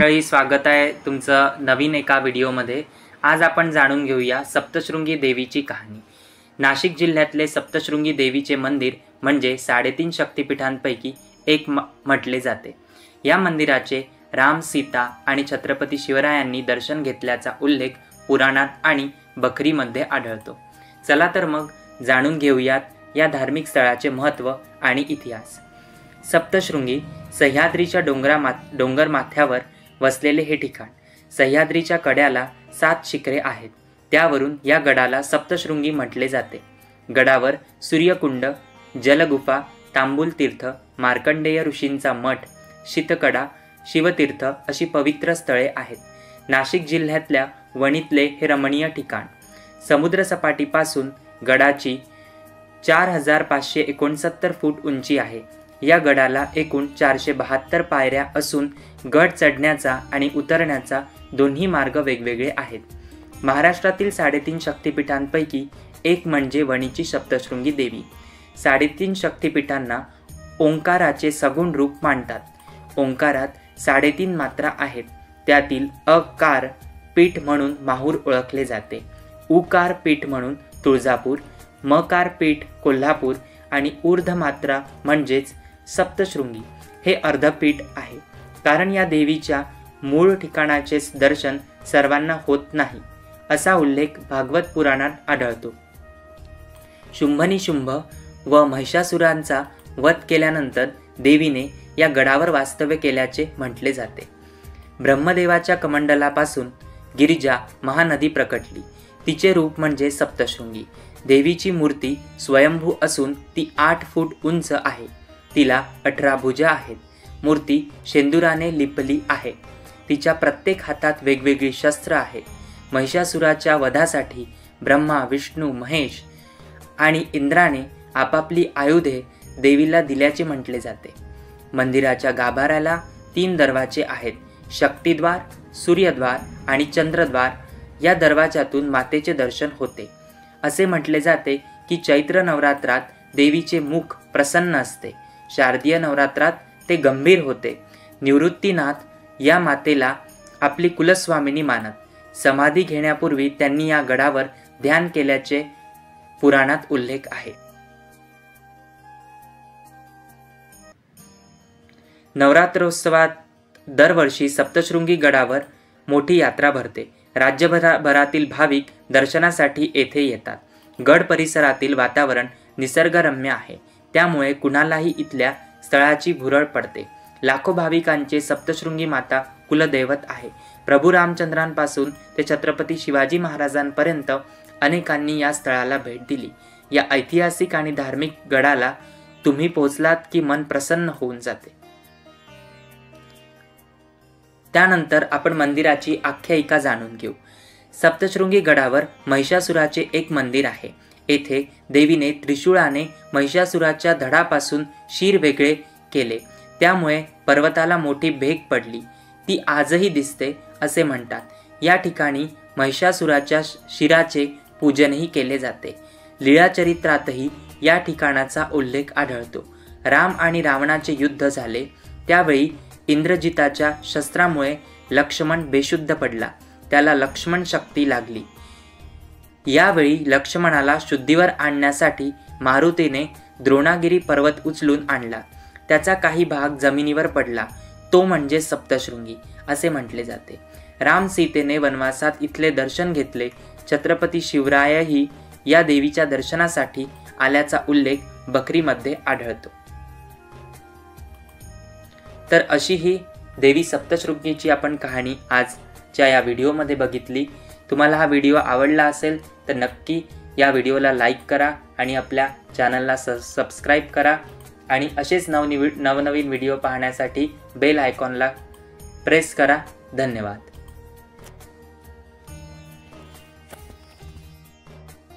मंडळी, स्वागत आहे तुमचं नवीन एका व्हिडिओमध्ये। आज आपण जाणून घेऊया सप्तशृंगी देवीची कहाणी। नाशिक जिल्ह्यातले सप्तशृंगी देवीचे मंदिर म्हणजे 3.5 शक्तिपीठांपैकी एक म्हटले जाते। या मंदिराचे राम, सीता आणि छत्रपती शिवरायांनी दर्शन घेतल्याचा उल्लेख पुराणात आणि बखरीमध्ये आढळतो। चला तर मग जाणून घेऊयात या धार्मिक स्थळाचे महत्त्व आणि इतिहास। सप्तशृंगी सह्याद्रीच्या डोंगर माथ्यावर वसलेले हे ठिकाण। सह्याद्रीच्या कड्याला 7 शिखरे आहेत, त्यावरून या गडाला सप्तशृंगी म्हटले जाते। गडावर सूर्यकुंड, जलगुफा, तांबूल तीर्थ, मार्कंडेय ऋषींचा मठ, शीतकडा, शिवतीर्थ अशी पवित्र स्थळे आहेत। नाशिक जिल्ह्यातल्या वणीतले हे रमणीय ठिकाण समुद्रसपाटीपासून गडाची 4569 फूट उंची आहे। या गडाला एकूण 472 पायऱ्या असून गड चढण्याचा आणि उतरण्याचा दोन्ही मार्ग वेगवेगळे आहेत। महाराष्ट्रातील 3.5 शक्तिपीठांपैकी एक म्हणजे वणीची सप्तशृंगी देवी। 3.5 शक्तिपीठांना ओंकाराचे सगुण रूप मानतात। ओंकारात 3.5 मात्रा आहेत, त्यातील अकार पीठ म्हणून माहूर ओळखले जाते, उकार पीठ म्हणून तुळजापूर, मकार पीठ कोल्हापूर आणि ऊर्ध्व मात्रा म्हणजेच सप्तशृंगी हे अर्धपीठ आहे। कारण या देवीच्या मूळ ठिकाणाचे दर्शन सर्वांना होत नाही असा उल्लेख भागवत पुराणात आढळतो। शुंभनिशुंभ व महिषासुरांचा वध केल्यानंतर देवीने या गडावर वास्तव्य केल्याचे म्हटले जाते। ब्रह्मदेवाच्या कमंडलापासून गिरिजा महानदी प्रकटली, तिचे रूप म्हणजे सप्तशृंगी। देवीची मूर्ती स्वयंभू असून ती 8 फूट उंच आहे, तिला 18 भुजा आहेत। मूर्ती शेंदुराने लिपली आहे, तिच्या प्रत्येक हातात वेगवेगळी शस्त्र आहेत। महिषासुराच्या वधासाठी ब्रह्मा, विष्णू, महेश आणि इंद्राने आपापली आयुधे देवीला दिल्याचे म्हटले जाते। मंदिराच्या गाभाऱ्याला 3 दरवाजे आहेत, शक्तिद्वार, सूर्यद्वार आणि चंद्रद्वार। या दरवाजातून मातेचे दर्शन होते। असे म्हटले जाते की चैत्र नवरात्रात देवीचे मुख प्रसन्न असते, शारदीय नवरात्रात ते गंभीर होते। निवृत्तीनाथ या मातेला आपली कुलस्वामिनी मानत। समाधी घेण्यापूर्वी त्यांनी या गडावर ध्यान केल्याचे पुराणात उल्लेख आहे। नवरात्रोत्सवात दरवर्षी सप्तशृंगी गडावर मोठी यात्रा भरते। राज्यभरातील भाविक दर्शनासाठी येथे येतात। गड परिसरातील वातावरण निसर्गरम्य आहे, त्यामुळे कुणालाही इथल्या स्थळाची भुरळ पडते। लाखो भाविकांचे सप्तशृंगी माता कुलदैवत आहे। प्रभू रामचंद्रांपासून ते छत्रपती शिवाजी महाराजांपर्यंत अनेकांनी या स्थळाला भेट दिली। या ऐतिहासिक आणि धार्मिक गडाला तुम्ही पोहोचलात की मन प्रसन्न होऊन जाते। त्यानंतर आपण मंदिराची आख्यायिका जाणून घेऊ। सप्तशृंगी गडावर महिषासुराचे एक मंदिर आहे। येथे देवीने त्रिशूळाने महिषासुराच्या धडापासून शिर वेगळे केले, त्यामुळे पर्वताला मोठी भेग पडली। ती आजही दिसते असे म्हणतात। या ठिकाणी महिषासुराच्या शिराचे पूजनही केले जाते। लीळाचरित्रातही या ठिकाणाचा उल्लेख आढळतो। राम आणि रावणाचे युद्ध झाले, त्यावेळी इंद्रजिताच्या शस्त्रामुळे लक्ष्मण बेशुद्ध पडला, त्याला लक्ष्मण शक्ती लागली। यावेळी लक्ष्मणाला शुद्धीवर आणण्यासाठी मारुतीने द्रोणागिरी पर्वत उचलून आणला, त्याचा काही भाग जमिनीवर पडला, तो म्हणजे सप्तशृंगी असे म्हटले जाते। राम सीतेने वनवासात इथले दर्शन घेतले। छत्रपती शिवरायही या देवीच्या दर्शनासाठी आल्याचा उल्लेख बखरीमध्ये आढळतो। तर अशी ही देवी सप्तशृंगीची आपण कहाणी आजच्या या व्हिडिओमध्ये बघितली। तुम्हाला हा व्हिडिओ आवडला असेल तर नक्की या व्हिडिओला लाईक करा आणि आपल्या चॅनलला सबस्क्राईब करा आणि असेच नवनवीन व्हिडिओ पाहण्यासाठी बेल आयकॉनला प्रेस करा। धन्यवाद।